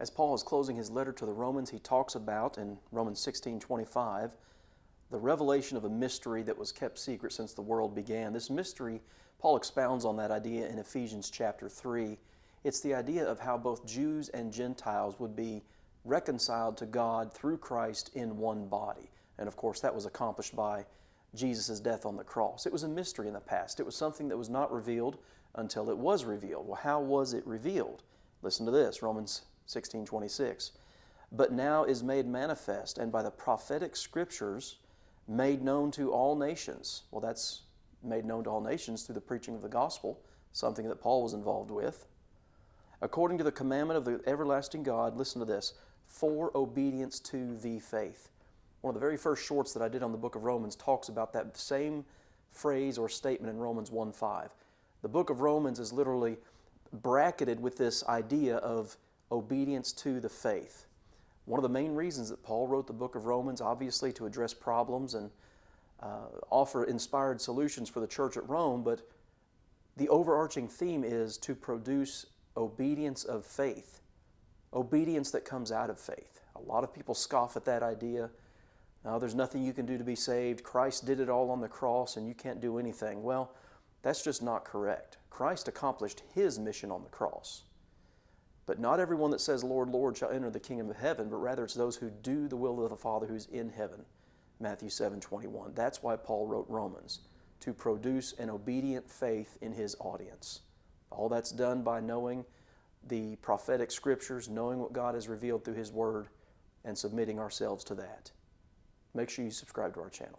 As Paul is closing his letter to the Romans, he talks about, in Romans 16:25, the revelation of a mystery that was kept secret since the world began. This mystery, Paul expounds on that idea in Ephesians chapter 3. It's the idea of how both Jews and Gentiles would be reconciled to God through Christ in one body. And of course, that was accomplished by Jesus' death on the cross. It was a mystery in the past. It was something that was not revealed until it was revealed. Well, how was it revealed? Listen to this, Romans 16:26. But now is made manifest, and by the prophetic scriptures made known to all nations. Well, that's made known to all nations through the preaching of the gospel, something that Paul was involved with. According to the commandment of the everlasting God, listen to this, for obedience to the faith. One of the very first shorts that I did on the book of Romans talks about that same phrase or statement in Romans 1:5. The book of Romans is literally bracketed with this idea of obedience to the faith. One of the main reasons that Paul wrote the book of Romans, obviously to address problems and offer inspired solutions for the church at Rome, but the overarching theme is to produce obedience of faith, obedience that comes out of faith. A lot of people scoff at that idea. No, there's nothing you can do to be saved. Christ did it all on the cross and you can't do anything. Well, that's just not correct. Christ accomplished His mission on the cross. But not everyone that says, Lord, Lord, shall enter the kingdom of heaven, but rather it's those who do the will of the Father who's in heaven. Matthew 7:21. That's why Paul wrote Romans, to produce an obedient faith in his audience. All that's done by knowing the prophetic scriptures, knowing what God has revealed through His Word, and submitting ourselves to that. Make sure you subscribe to our channel.